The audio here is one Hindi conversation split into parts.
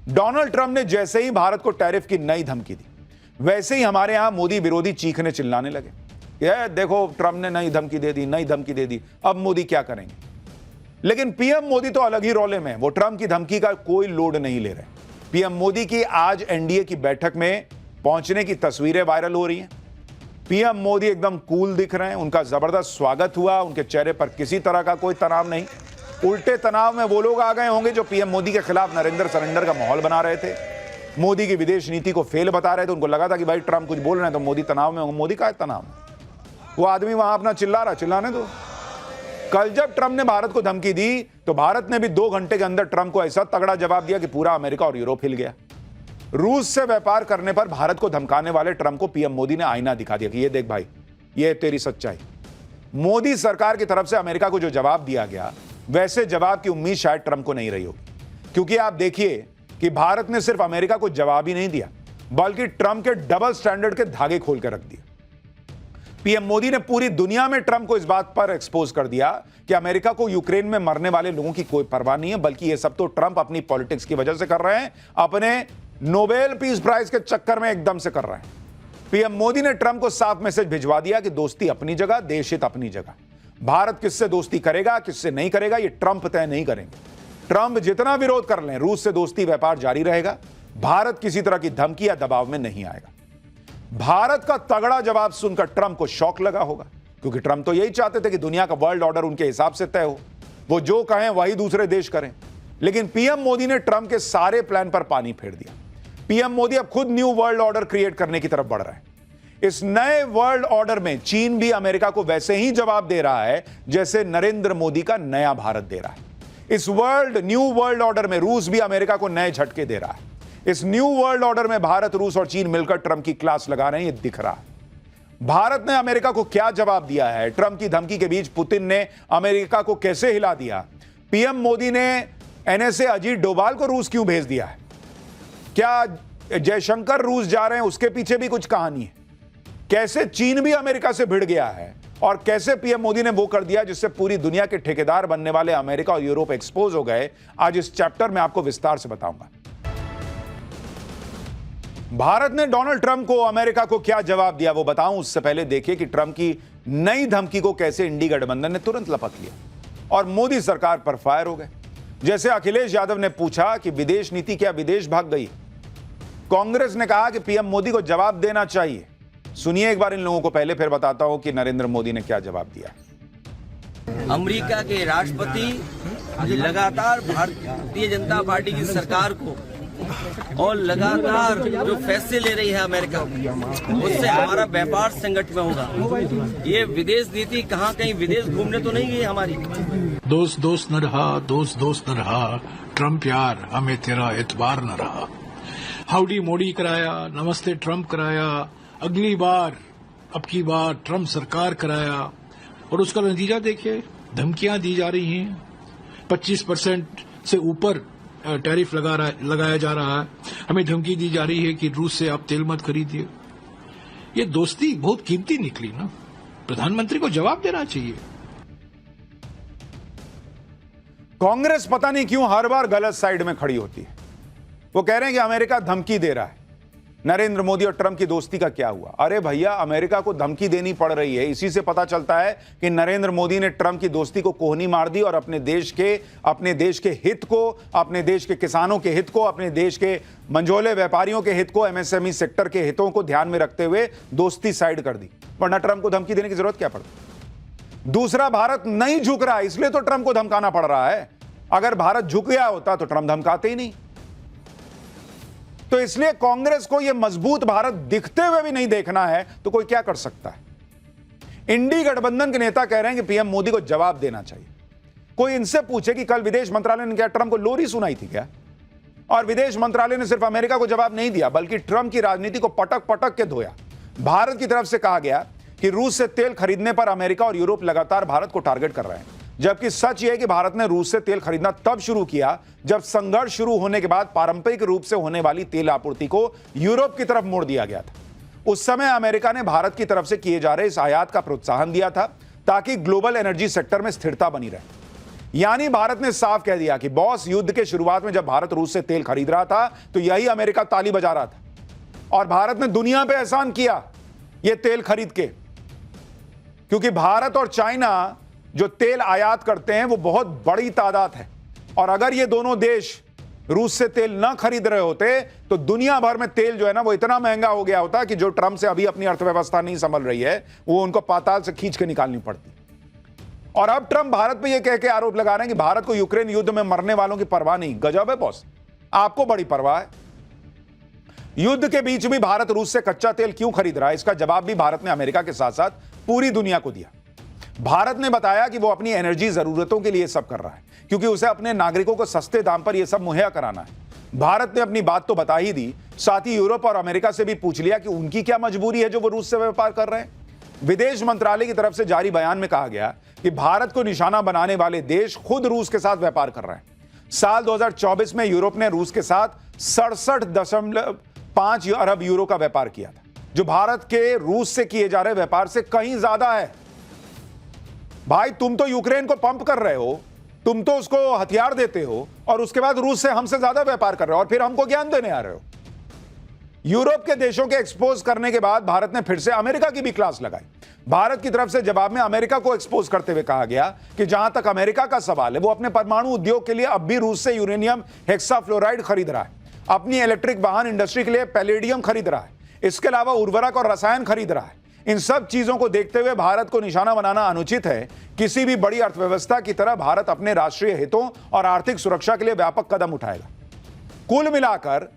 डोनाल्ड ट्रंप ने जैसे ही भारत को टैरिफ की नई धमकी दी, वैसे ही हमारे यहां मोदी विरोधी चीखने चिल्लाने लगे। ये देखो ट्रंप ने नई धमकी दे दी, नई धमकी दे दी, अब मोदी क्या करेंगे। लेकिन पीएम मोदी तो अलग ही रोले में, वो ट्रंप की धमकी का कोई लोड नहीं ले रहे। पीएम मोदी की आज एनडीए की बैठक में पहुंचने की तस्वीरें वायरल हो रही हैं। पीएम मोदी एकदम कूल दिख रहे हैं, उनका जबरदस्त स्वागत हुआ, उनके चेहरे पर किसी तरह का कोई तनाव नहीं। उल्टे तनाव में वो लोग आ गए होंगे जो पीएम मोदी के खिलाफ नरेंद्र सरेंडर का माहौल बना रहे थे, मोदी की विदेश नीति को फेल बता रहे थे। उनको लगा था कि भाई ट्रंप कुछ बोल रहे हैं तो मोदी तनाव में होंगे। मोदी का तनाव में वो आदमी वहां अपना चिल्ला रहा, चिल्लाने दो। कल जब ट्रंप ने भारत को धमकी दी तो भारत ने भी 2 घंटे के अंदर ट्रंप को ऐसा तगड़ा जवाब दिया कि पूरा अमेरिका और यूरोप हिल गया। रूस से व्यापार करने पर भारत को धमकाने वाले ट्रंप को पीएम मोदी ने आईना दिखा दिया कि ये देख भाई, ये तेरी सच्चाई। मोदी सरकार की तरफ से अमेरिका को जो जवाब दिया गया, वैसे जवाब की उम्मीद शायद ट्रंप को नहीं रही होगी। क्योंकि आप देखिए कि भारत ने सिर्फ अमेरिका को जवाब ही नहीं दिया, बल्कि ट्रंप के डबल स्टैंडर्ड के धागे खोल के रख दिए। पीएम मोदी ने पूरी दुनिया में ट्रंप को इस बात पर एक्सपोज कर दिया कि अमेरिका को यूक्रेन में मरने वाले लोगों की कोई परवाह नहीं है, बल्कि ये सब तो ट्रंप अपनी पॉलिटिक्स की वजह से कर रहे हैं, अपने नोबेल पीस प्राइज के चक्कर में एकदम से कर रहे हैं। पीएम मोदी ने ट्रंप को साफ मैसेज भिजवा दिया कि दोस्ती अपनी जगह, देश हित अपनी जगह। भारत किससे दोस्ती करेगा, किससे नहीं करेगा, ये ट्रंप तय नहीं करेंगे। ट्रंप जितना विरोध कर लें, रूस से दोस्ती व्यापार जारी रहेगा। भारत किसी तरह की धमकी या दबाव में नहीं आएगा। भारत का तगड़ा जवाब सुनकर ट्रंप को शॉक लगा होगा, क्योंकि ट्रंप तो यही चाहते थे कि दुनिया का वर्ल्ड ऑर्डर उनके हिसाब से तय हो, वो जो कहें वही दूसरे देश करें। लेकिन पीएम मोदी ने ट्रंप के सारे प्लान पर पानी फेर दिया। पीएम मोदी अब खुद न्यू वर्ल्ड ऑर्डर क्रिएट करने की तरफ बढ़ रहे हैं। इस नए वर्ल्ड ऑर्डर में चीन भी अमेरिका को वैसे ही जवाब दे रहा है जैसे नरेंद्र मोदी का नया भारत दे रहा है। इस न्यू वर्ल्ड ऑर्डर में रूस भी अमेरिका को नए झटके दे रहा है। इस न्यू वर्ल्ड ऑर्डर में भारत, रूस और चीन मिलकर ट्रंप की क्लास लगा रहे हैं, ये दिख रहा है। भारत ने अमेरिका को क्या जवाब दिया है, ट्रंप की धमकी के बीच पुतिन ने अमेरिका को कैसे हिला दिया, पीएम मोदी ने एनएसए अजीत डोभाल को रूस क्यों भेज दिया है, क्या जयशंकर रूस जा रहे हैं, उसके पीछे भी कुछ कहानी है, कैसे चीन भी अमेरिका से भिड़ गया है, और कैसे पीएम मोदी ने वो कर दिया जिससे पूरी दुनिया के ठेकेदार बनने वाले अमेरिका और यूरोप एक्सपोज हो गए। आज इस चैप्टर में आपको विस्तार से बताऊंगा। भारत ने डोनाल्ड ट्रंप को, अमेरिका को क्या जवाब दिया वो बताऊं, उससे पहले देखिए कि ट्रंप की नई धमकी को कैसे इंडी गठबंधन ने तुरंत लपक लिया और मोदी सरकार पर फायर हो गए। जैसे अखिलेश यादव ने पूछा कि विदेश नीति क्या विदेश भाग गई, कांग्रेस ने कहा कि पीएम मोदी को जवाब देना चाहिए। सुनिए एक बार इन लोगों को, पहले फिर बताता हूं कि नरेंद्र मोदी ने क्या जवाब दिया। अमेरिका के राष्ट्रपति लगातार भारतीय जनता पार्टी की सरकार को और लगातार जो फैसले ले रही है अमेरिका, उससे हमारा व्यापार संकट में होगा। ये विदेश नीति कहाँ कहीं विदेश घूमने तो नहीं गई हमारी। दोस्त दोस्त न रहा, दोस्त दोस्त न रहा, ट्रंप यार हमें तेरा एतबार न रहा। हाउडी मोदी कराया, नमस्ते ट्रंप कराया, अगली बार अब की बार ट्रंप सरकार कराया, और उसका नतीजा देखिए, धमकियां दी जा रही हैं। 25% से ऊपर टैरिफ लगाया जा रहा है। हमें धमकी दी जा रही है कि रूस से आप तेल मत खरीदिए। ये दोस्ती बहुत कीमती निकली ना, प्रधानमंत्री को जवाब देना चाहिए। कांग्रेस पता नहीं क्यों हर बार गलत साइड में खड़ी होती है। वो कह रहे हैं कि अमेरिका धमकी दे रहा है। नरेंद्र मोदी और ट्रंप की दोस्ती का क्या हुआ? अरे भैया, अमेरिका को धमकी देनी पड़ रही है। इसी से पता चलता है कि नरेंद्र मोदी ने ट्रंप की दोस्ती को कोहनी मार दी और अपने देश के हित को, अपने देश के किसानों के हित को, अपने देश के मंझोले व्यापारियों के हित को, एमएसएमई सेक्टर के हितों को ध्यान में रखते हुए दोस्ती साइड कर दी। वरना ट्रंप को धमकी देने की जरूरत क्या पड़ती? दूसरा, भारत नहीं झुक रहा, इसलिए तो ट्रंप को धमकाना पड़ रहा है। अगर भारत झुक गया होता तो ट्रंप धमकाते ही नहीं। तो इसलिए कांग्रेस को यह मजबूत भारत दिखते हुए भी नहीं देखना है तो कोई क्या कर सकता है। इंडी गठबंधन के नेता कह रहे हैं कि पीएम मोदी को जवाब देना चाहिए। कोई इनसे पूछे कि कल विदेश मंत्रालय ने क्या ट्रंप को लोरी सुनाई थी क्या? और विदेश मंत्रालय ने सिर्फ अमेरिका को जवाब नहीं दिया, बल्कि ट्रंप की राजनीति को पटक पटक के धोया। भारत की तरफ से कहा गया कि रूस से तेल खरीदने पर अमेरिका और यूरोप लगातार भारत को टारगेट कर रहे हैं, जबकि सच यह है कि भारत ने रूस से तेल खरीदना तब शुरू किया जब संघर्ष शुरू होने के बाद पारंपरिक रूप से होने वाली तेल आपूर्ति को यूरोप की तरफ मोड़ दिया गया था। उस समय अमेरिका ने भारत की तरफ से किए जा रहे इस आयात का प्रोत्साहन दिया था ताकि ग्लोबल एनर्जी सेक्टर में स्थिरता बनी रहे। यानी भारत ने साफ कह दिया कि बॉस, युद्ध के शुरुआत में जब भारत रूस से तेल खरीद रहा था तो यही अमेरिका ताली बजा रहा था, और भारत ने दुनिया पे एहसान किया ये तेल खरीद के, क्योंकि भारत और चाइना जो तेल आयात करते हैं वो बहुत बड़ी तादाद है, और अगर ये दोनों देश रूस से तेल ना खरीद रहे होते तो दुनिया भर में तेल जो है ना वो इतना महंगा हो गया होता कि जो ट्रंप से अभी अपनी अर्थव्यवस्था नहीं संभल रही है वो उनको पाताल से खींच के निकालनी पड़ती। और अब ट्रंप भारत पे ये कह के आरोप लगा रहे हैं कि भारत को यूक्रेन युद्ध में मरने वालों की परवाह नहीं। गजब है बॉस, आपको बड़ी परवाह है। युद्ध के बीच भी भारत रूस से कच्चा तेल क्यों खरीद रहा है, इसका जवाब भी भारत ने अमेरिका के साथ साथ पूरी दुनिया को दिया। भारत ने बताया कि वो अपनी एनर्जी जरूरतों के लिए सब कर रहा है, क्योंकि उसे अपने नागरिकों को सस्ते दाम पर यह सब मुहैया कराना है। भारत ने अपनी बात तो बता ही दी, साथ ही यूरोप और अमेरिका से भी पूछ लिया कि उनकी क्या मजबूरी है जो वो रूस से व्यापार कर रहे हैं। विदेश मंत्रालय की तरफ से जारी बयान में कहा गया कि भारत को निशाना बनाने वाले देश खुद रूस के साथ व्यापार कर रहे हैं। साल 2024 में यूरोप ने रूस के साथ 67.5 अरब यूरो का व्यापार किया था, जो भारत के रूस से किए जा रहे व्यापार से कहीं ज्यादा है। भाई, तुम तो यूक्रेन को पंप कर रहे हो, तुम तो उसको हथियार देते हो, और उसके बाद रूस से हमसे ज्यादा व्यापार कर रहे हो, और फिर हमको ज्ञान देने आ रहे हो। यूरोप के देशों के एक्सपोज करने के बाद भारत ने फिर से अमेरिका की भी क्लास लगाई। भारत की तरफ से जवाब में अमेरिका को एक्सपोज करते हुए कहा गया कि जहां तक अमेरिका का सवाल है, वो अपने परमाणु उद्योग के लिए अब भी रूस से यूरेनियम हेक्साफ्लोराइड खरीद रहा है, अपनी इलेक्ट्रिक वाहन इंडस्ट्री के लिए पैलेडियम खरीद रहा है, इसके अलावा उर्वरक और रसायन खरीद रहा है। इन सब चीजों को देखते हुए भारत को निशाना बनाना अनुचित है। किसी भी बड़ी अर्थव्यवस्था की तरह भारत अपने राष्ट्रीय हितों और आर्थिक सुरक्षा के लिए व्यापक कदम उठाएगा। कुल मिलाकर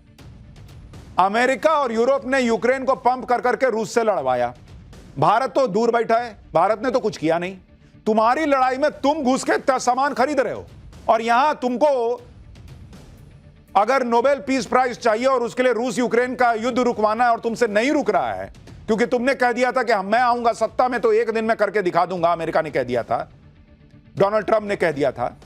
अमेरिका और यूरोप ने यूक्रेन को पंप कर करके रूस से लड़वाया। भारत तो दूर बैठा है, भारत ने तो कुछ किया नहीं। तुम्हारी लड़ाई में तुम घुस के सामान खरीद रहे हो, और यहां तुमको अगर नोबेल पीस प्राइज चाहिए और उसके लिए रूस यूक्रेन का युद्ध रुकवाना है और तुमसे नहीं रुक रहा है, क्योंकि तुमने कह दिया था कि मैं आऊंगा सत्ता में तो एक दिन में करके दिखा दूंगा, अमेरिका ने कह दिया था, डोनाल्ड ट्रंप ने कह दिया था,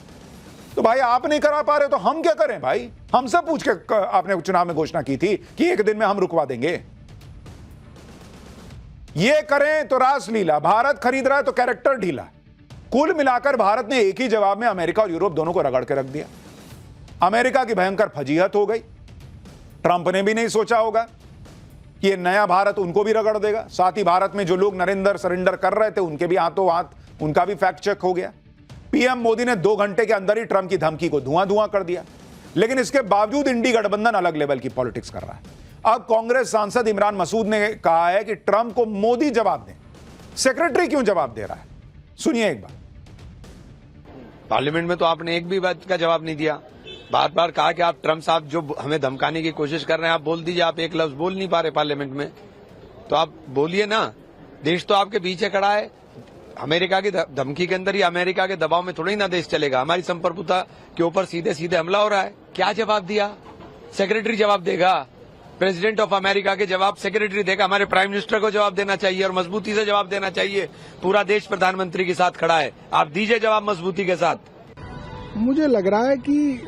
तो भाई आप नहीं करा पा रहे तो हम क्या करें भाई? हमसे पूछ के आपने चुनाव में घोषणा की थी कि एक दिन में हम रुकवा देंगे। ये करें तो रासलीला, भारत खरीद रहा है तो कैरेक्टर ढीला। कुल मिलाकर भारत ने एक ही जवाब में अमेरिका और यूरोप दोनों को रगड़ के रख दिया। अमेरिका की भयंकर फजीहत हो गई। ट्रंप ने भी नहीं सोचा होगा कि ये नया भारत उनको भी रगड़ देगा। साथ ही भारत में जो लोग नरेंद्र सरेंडर कर रहे थे उनके भी हाथों हाथ उनका भी फैक्ट चेक हो गया। पीएम मोदी ने 2 घंटे के अंदर ही ट्रंप की धमकी को धुआं धुआं कर दिया, लेकिन इसके बावजूद इंडी गठबंधन अलग लेवल की पॉलिटिक्स कर रहा है। अब कांग्रेस सांसद इमरान मसूद ने कहा है कि ट्रंप को मोदी जवाब दें, सेक्रेटरी क्यों जवाब दे रहा है? सुनिए एक बार। पार्लियामेंट में तो आपने एक भी बात का जवाब नहीं दिया। बार बार कहा कि आप ट्रंप साहब जो हमें धमकाने की कोशिश कर रहे हैं, आप बोल दीजिए। आप एक लफ्ज बोल नहीं पा रहे पार्लियामेंट में, तो आप बोलिए ना। देश तो आपके पीछे खड़ा है। अमेरिका की धमकी के अंदर ही अमेरिका के दबाव में थोड़ा ही ना देश चलेगा। हमारी संप्रभुता के ऊपर सीधे सीधे हमला हो रहा है। क्या जवाब दिया? सेक्रेटरी जवाब देगा। प्रेसिडेंट ऑफ अमेरिका के जवाब सेक्रेटरी देगा। हमारे प्राइम मिनिस्टर को जवाब देना चाहिए और मजबूती से जवाब देना चाहिए। पूरा देश प्रधानमंत्री के साथ खड़ा है, आप दीजिए जवाब मजबूती के साथ। मुझे लग रहा है कि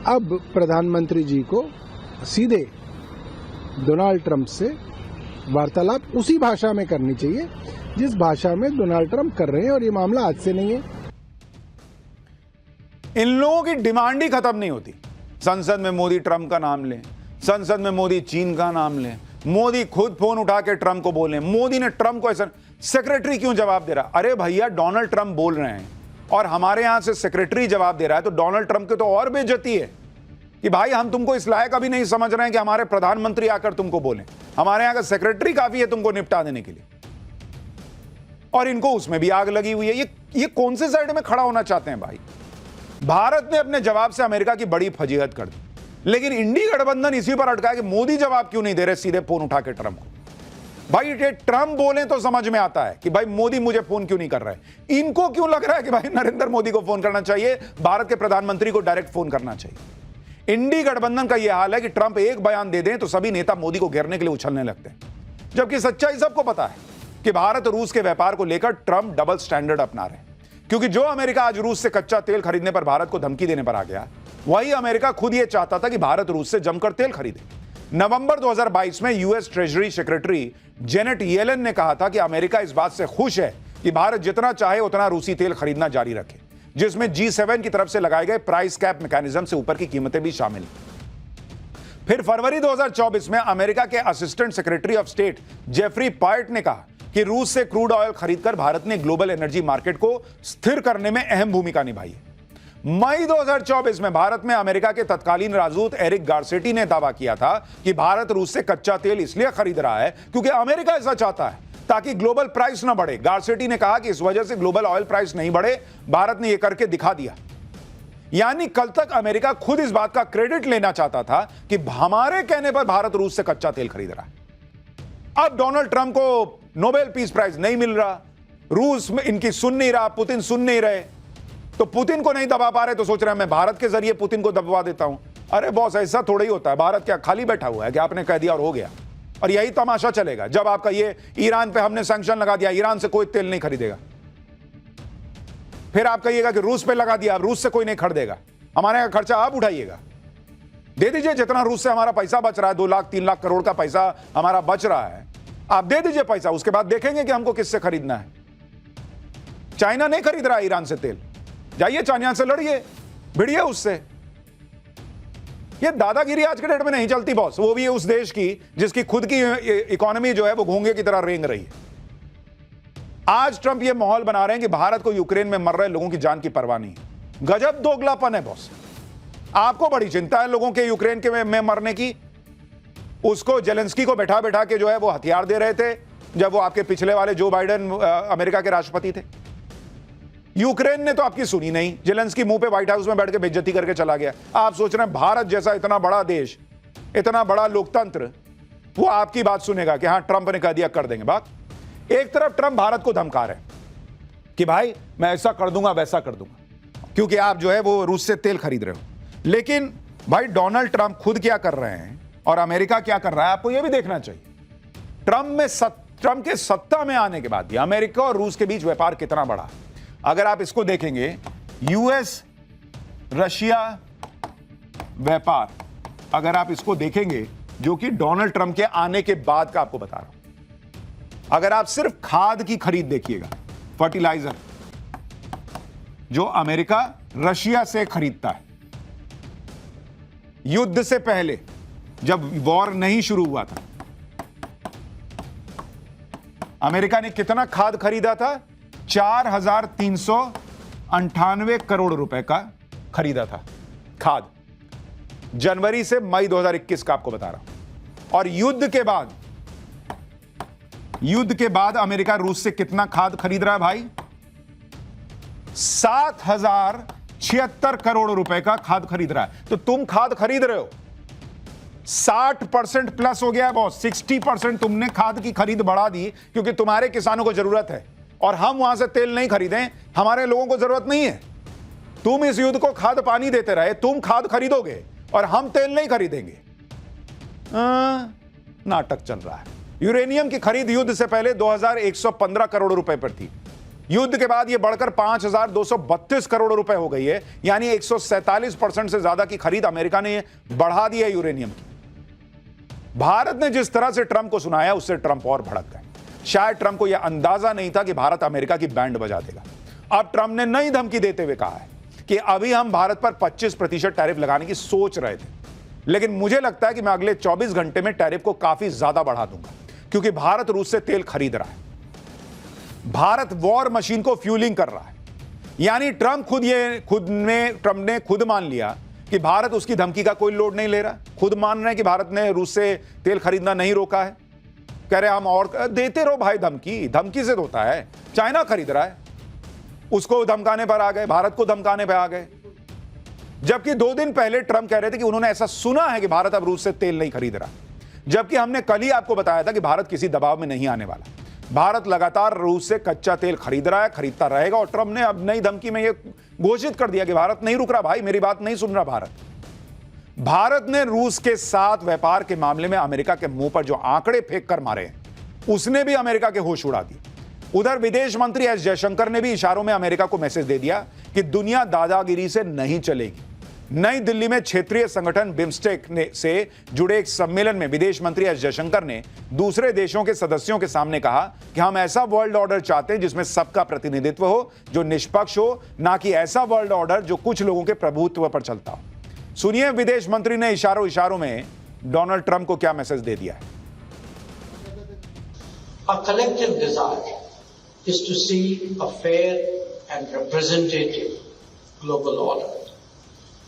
अब प्रधानमंत्री जी को सीधे डोनाल्ड ट्रंप से वार्तालाप उसी भाषा में करनी चाहिए जिस भाषा में डोनाल्ड ट्रंप कर रहे हैं, और ये मामला आज से नहीं है। इन लोगों की डिमांड ही खत्म नहीं होती। संसद में मोदी ट्रंप का नाम लें, संसद में मोदी चीन का नाम लें, मोदी खुद फोन उठा के ट्रंप को बोले, मोदी ने ट्रंप को ऐसा। सेक्रेटरी क्यों जवाब दे रहा? अरे भैया, डोनाल्ड ट्रंप बोल रहे हैं और हमारे यहां से सेक्रेटरी जवाब दे रहा है, तो डोनाल्ड ट्रंप की तो और बेइज्जती है कि भाई हम तुमको इस लायक अभी नहीं समझ रहे हैं कि हमारे प्रधानमंत्री आकर तुमको बोले। हमारे यहां का सेक्रेटरी काफी है तुमको निपटा देने के लिए, और इनको उसमें भी आग लगी हुई है। ये कौन से साइड में खड़ा होना चाहते हैं भाई? भारत ने अपने जवाब से अमेरिका की बड़ी फजीहत कर दी, लेकिन इंडी गठबंधन इसी पर अटका है कि मोदी जवाब क्यों नहीं दे रहे सीधे फोन उठा के ट्रंप को। भाई ये ट्रंप बोले तो समझ में आता है कि भाई मोदी मुझे फोन क्यों नहीं कर रहा है। इनको क्यों लग रहा है कि भाई नरेंद्र मोदी को फोन करना चाहिए, भारत के प्रधानमंत्री को डायरेक्ट फोन करना चाहिए। इंडी गठबंधन का यह हाल है कि ट्रंप एक बयान दे दें तो सभी नेता मोदी को घेरने के लिए उछलने लगते हैं, जबकि सच्चाई सबको पता है कि भारत और रूस के व्यापार को लेकर ट्रंप डबल स्टैंडर्ड अपना रहे हैं। क्योंकि जो अमेरिका आज रूस से कच्चा तेल खरीदने पर भारत को धमकी देने पर आ गया, वही अमेरिका खुद यह चाहता था कि भारत रूस से जमकर तेल खरीदे। नवंबर 2022 में US treasury secretary Janet Yellen ने कहा था कि अमेरिका इस बात से खुश है कि भारत जितना चाहे उतना रूसी तेल खरीदना जारी रखे, जिसमें G7 की तरफ से लगाए गए प्राइस कैप मैकेनिज्म से ऊपर की कीमतें भी शामिल। फिर फरवरी 2024 में अमेरिका के assistant secretary of state Jeffrey Pyatt ने कहा कि रूस से क्रूड ऑयल खरीदकर भारत ने ग्लोबल एनर्जी मार्केट को स्थिर करने में अहम भूमिका निभाई है। मई 2024 में भारत में अमेरिका के तत्कालीन राजदूत एरिक गार्सेटी ने दावा किया था कि भारत रूस से कच्चा तेल इसलिए खरीद रहा है क्योंकि अमेरिका ऐसा चाहता है ताकि ग्लोबल प्राइस ना बढ़े। गार्सेटी ने कहा कि इस वजह से ग्लोबल ऑयल प्राइस नहीं बढ़े। भारत ने यह करके दिखा दिया। यानी कल तक अमेरिका खुद इस बात का क्रेडिट लेना चाहता था कि हमारे कहने पर भारत रूस से कच्चा तेल खरीद रहा है। अब डोनाल्ड ट्रंप को नोबेल पीस प्राइज नहीं मिल रहा, रूस में इनकी सुन नहीं रहा, पुतिन सुन नहीं रहे, तो पुतिन को नहीं दबा पा रहे तो सोच रहे हैं मैं भारत के जरिए पुतिन को दबवा देता हूं। अरे बॉस, ऐसा थोड़ा ही होता है। भारत क्या खाली बैठा हुआ है कि आपने कह दिया और हो गया? और यही तमाशा चलेगा जब आपका ये ईरान पे हमने सैंक्शन लगा दिया, ईरान से कोई तेल नहीं खरीदेगा। फिर आप कहिएगा कि रूस पे लगा दिया, अब रूस से कोई नहीं खरीदेगा, हमारे खर्चा आप उठाइएगा। दे दीजिए जितना रूस से हमारा पैसा बच रहा है, 2 लाख 3 लाख करोड़ का पैसा हमारा बच रहा है, आप दे दीजिए पैसा, उसके बाद देखेंगे कि हमको किससे खरीदना है। चाइना नहीं खरीद रहा है ईरान से तेल, जाइए चाइना से लड़िए, भिड़िए उससे। ये दादागिरी आज के डेट में नहीं चलती बॉस, वो भी उस देश की जिसकी खुद की इकोनॉमी जो है वो घोंगे की तरह रेंग रही है। आज ट्रंप ये माहौल बना रहे हैं कि भारत को यूक्रेन में मर रहे लोगों की जान की परवाह नहीं है। गजब दोगलापन है बॉस। आपको बड़ी चिंता है लोगों के यूक्रेन के में मरने की। उसको जेलेंस्की को बैठा बैठा के जो है वो हथियार दे रहे थे जब वो आपके पिछले वाले जो बाइडेन अमेरिका के राष्ट्रपति थे। यूक्रेन ने तो आपकी सुनी नहीं, जेलेंस्की मुंह पे व्हाइट हाउस में बैठ के बेइज्जती करके चला गया। आप सोच रहे हैं भारत जैसा इतना बड़ा देश, इतना बड़ा लोकतंत्र, वो आपकी बात सुनेगा कि हां ट्रंप ने कह दिया कर देंगे बात। एक तरफ ट्रंप भारत को धमका रहे कि भाई मैं ऐसा कर दूंगा वैसा कर दूंगा क्योंकि आप जो है वो रूस से तेल खरीद रहे हो, लेकिन भाई डोनाल्ड ट्रंप खुद क्या कर रहे हैं और अमेरिका क्या कर रहा है आपको यह भी देखना चाहिए। ट्रंप के सत्ता में आने के बाद भी अमेरिका और रूस के बीच व्यापार कितना बढ़ा। अगर आप इसको देखेंगे, यूएस रशिया व्यापार, अगर आप इसको देखेंगे जो कि डोनाल्ड ट्रंप के आने के बाद का आपको बता रहा हूं, अगर आप सिर्फ खाद की खरीद देखिएगा, फर्टिलाइजर जो अमेरिका रशिया से खरीदता है, युद्ध से पहले जब वॉर नहीं शुरू हुआ था, अमेरिका ने कितना खाद खरीदा था? 4,398 करोड़ रुपए का खरीदा था खाद, जनवरी से मई 2021 का आपको बता रहा हूं। और युद्ध के बाद अमेरिका रूस से कितना खाद खरीद रहा है भाई? 7,076 करोड़ रुपए का खाद खरीद रहा है। तो तुम खाद खरीद रहे हो, 60% प्लस हो गया है बॉस। 60% तुमने खाद की खरीद बढ़ा दी क्योंकि तुम्हारे किसानों को जरूरत है और हम वहां से तेल नहीं खरीदें, हमारे लोगों को जरूरत नहीं है। तुम इस युद्ध को खाद पानी देते रहे, तुम खाद खरीदोगे और हम तेल नहीं खरीदेंगे। नाटक चल रहा है। यूरेनियम की खरीद युद्ध से पहले 2,115 करोड़ रुपए पर थी, युद्ध के बाद यह बढ़कर 5,232 करोड़ रुपए हो गई है, यानी 147% से ज्यादा की खरीद अमेरिका ने बढ़ा दी है यूरेनियम की। भारत ने जिस तरह से ट्रंप को सुनाया उससे ट्रंप और भड़क गए। शायद ट्रंप को यह अंदाजा नहीं था कि भारत अमेरिका की बैंड बजा देगा। अब ट्रंप ने नई धमकी देते हुए कहा है कि अभी हम भारत पर 25% टैरिफ लगाने की सोच रहे थे, लेकिन मुझे लगता है कि मैं अगले 24 घंटे में टैरिफ को काफी ज्यादा बढ़ा दूंगा क्योंकि भारत रूस से तेल खरीद रहा है। भारत वॉर मशीन को फ्यूलिंग कर रहा है। यानी ट्रंप ने खुद मान लिया कि भारत उसकी धमकी का कोई लोड नहीं ले रहा। खुद मान रहे हैं कि भारत ने रूस से तेल खरीदना नहीं रोका है। कह रहे हम और देते रहो भाई, धमकी से तो होता है। चाइना खरीद रहा है, उसको धमकाने पर आ गए, भारत को धमकाने पर आ गए। जबकि 2 दिन पहले ट्रंप कह रहे थे कि उन्होंने ऐसा सुना है कि भारत अब रूस से तेल नहीं खरीद रहा, जबकि हमने कल ही आपको बताया था कि भारत किसी दबाव में नहीं आने वाला। भारत लगातार रूस से कच्चा तेल खरीद रहा है, खरीदता रहेगा। और ट्रंप ने अब नई धमकी में यह घोषित कर दिया कि भारत नहीं रुक रहा भाई, मेरी बात नहीं सुन रहा भारत ने रूस के साथ व्यापार के मामले में अमेरिका के मुंह पर जो आंकड़े फेंक कर मारे हैं, उसने भी अमेरिका के होश उड़ा दिए। उधर विदेश मंत्री एस जयशंकर ने भी इशारों में अमेरिका को मैसेज दे दिया कि दुनिया दादागिरी से नहीं चलेगी। नई दिल्ली में क्षेत्रीय संगठन बिम्स्टेक से जुड़े एक सम्मेलन में विदेश मंत्री एस जयशंकर ने दूसरे देशों के सदस्यों के सामने कहा कि हम ऐसा वर्ल्ड ऑर्डर चाहते हैं जिसमें सबका प्रतिनिधित्व हो, जो निष्पक्ष हो, ना कि ऐसा वर्ल्ड ऑर्डर जो कुछ लोगों के प्रभुत्व पर चलता हो। सुनिए विदेश मंत्री ने इशारों में डोनाल्ड ट्रंप को क्या मैसेज दे दिया है। Our collective desire is to see a fair and representative global order,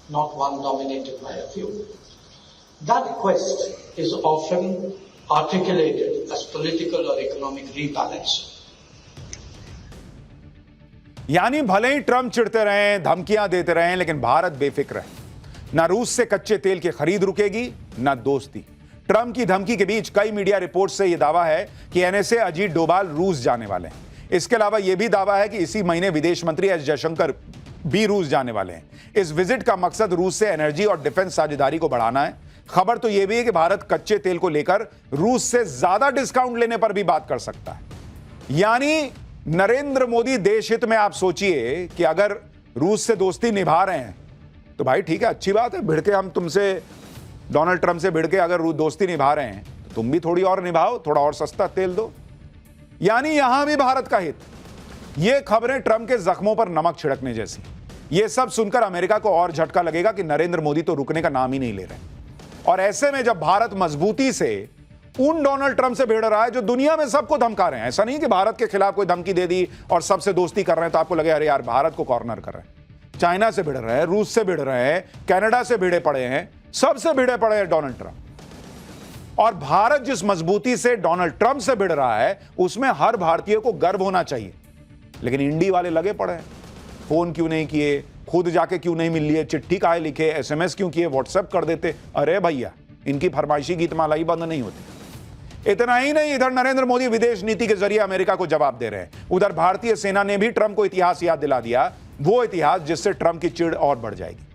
not one dominated by a few. That quest is often articulated as political or economic rebalance. यानी भले ही ट्रंप चिढ़ते रहें, धमकियां देते रहें, लेकिन भारत बेफिक्र है। ना रूस से कच्चे तेल की खरीद रुकेगी, ना दोस्ती। ट्रंप की धमकी के बीच कई मीडिया रिपोर्ट से यह दावा है कि एनएसए अजीत डोभाल रूस जाने वाले हैं। इसके अलावा यह भी दावा है कि इसी महीने विदेश मंत्री एस जयशंकर भी रूस जाने वाले हैं। इस विजिट का मकसद रूस से एनर्जी और डिफेंस साझेदारी को बढ़ाना है। खबर तो यह भी है कि भारत कच्चे तेल को लेकर रूस से ज्यादा डिस्काउंट लेने पर भी बात कर सकता है। यानी नरेंद्र मोदी देश हित में, आप सोचिए कि अगर रूस से दोस्ती निभा रहे हैं तो भाई ठीक है, अच्छी बात है, भिड़ के हम तुमसे, डोनाल्ड ट्रंप से भिड़ के अगर दोस्ती निभा रहे हैं तो तुम भी थोड़ी और निभाओ, थोड़ा और सस्ता तेल दो। यानी यहां भी भारत का हित। ये खबरें ट्रंप के जख्मों पर नमक छिड़कने जैसी। ये सब सुनकर अमेरिका को और झटका लगेगा कि नरेंद्र मोदी तो रुकने का नाम ही नहीं ले रहे। और ऐसे में जब भारत मजबूती से उन डोनाल्ड ट्रंप से भिड़ रहा है जो दुनिया में सबको धमका रहे हैं, ऐसा नहीं कि भारत के खिलाफ कोई धमकी दे दी और सबसे दोस्ती कर रहे हैं तो आपको लगे अरे यार भारत को कॉर्नर कर रहे हैं। चाइना से भिड़ रहे हैं, रूस से भिड़ रहे हैं, कनाडा से भिड़े पड़े हैं, सबसे भिड़े पड़े हैं डोनाल्ड ट्रंप। और भारत जिस मजबूती से डोनाल्ड ट्रंप से भिड़ रहा है उसमें हर भारतीय को गर्व होना चाहिए। लेकिन इंडी वाले लगे पड़े हैं, फोन क्यों नहीं किए, खुद जाके क्यों नहीं मिल लिए, चिट्ठी काहे लिखे, एसएमएस क्यों किए, व्हाट्सएप कर देते। अरे भैया, इनकी फरमाइशी गीतमाला ही बंद नहीं होती। इतना ही नहीं, इधर नरेंद्र मोदी विदेश नीति के जरिए अमेरिका को जवाब दे रहे हैं। उधर भारतीय सेना ने भी ट्रंप को इतिहास याद दिला दिया, वो इतिहास जिससे ट्रंप की चिढ़ और बढ़ जाएगी।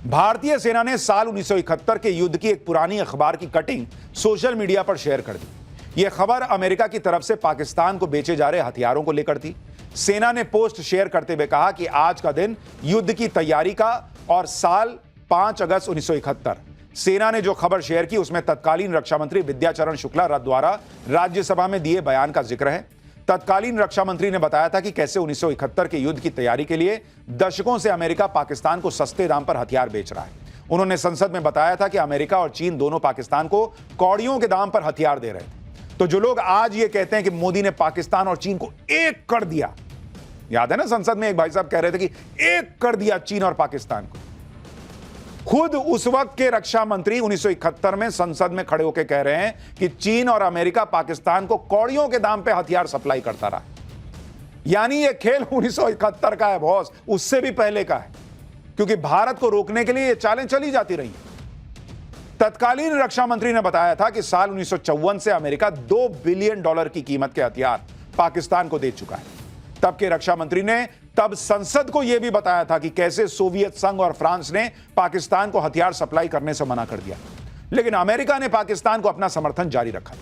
भारतीय सेना ने साल 1971 के युद्ध की एक पुरानी अखबार की कटिंग सोशल मीडिया पर शेयर कर दी। यह खबर अमेरिका की तरफ से पाकिस्तान को बेचे जा रहे हथियारों को लेकर थी। सेना ने पोस्ट शेयर करते हुए कहा कि आज का दिन युद्ध की तैयारी का और साल 5 अगस्त 1971। सेना ने जो खबर शेयर की उसमें तत्कालीन रक्षा मंत्री विद्याचरण शुक्ला द्वारा राज्यसभा में दिए बयान का जिक्र है। तत्कालीन रक्षा मंत्री ने बताया था कि कैसे 1971 के युद्ध की तैयारी के लिए दशकों से अमेरिका पाकिस्तान को सस्ते दाम पर हथियार बेच रहा है। उन्होंने संसद में बताया था कि अमेरिका और चीन दोनों पाकिस्तान को कौड़ियों के दाम पर हथियार दे रहे थे। तो जो लोग आज ये कहते हैं कि मोदी ने पाकिस्तान और चीन को एक कर दिया, याद है ना, संसद में एक भाई साहब कह रहे थे कि एक कर दिया चीन और पाकिस्तान को। खुद उस वक्त के रक्षा मंत्री 1971 में संसद में खड़े होकर कह रहे हैं कि चीन और अमेरिका पाकिस्तान को कौड़ियों के दाम पे हथियार सप्लाई करता रहा। यानी ये खेल 1971 का है बॉस, उससे भी पहले का है, क्योंकि भारत को रोकने के लिए ये चालें चली जाती रही। तत्कालीन रक्षा मंत्री ने बताया था कि साल 1954 से अमेरिका $2 बिलियन की कीमत के हथियार पाकिस्तान को दे चुका है। तब के रक्षा मंत्री ने तब संसद को यह भी बताया था कि कैसे सोवियत संघ और फ्रांस ने पाकिस्तान को हथियार सप्लाई करने से मना कर दिया, लेकिन अमेरिका ने पाकिस्तान को अपना समर्थन जारी रखा।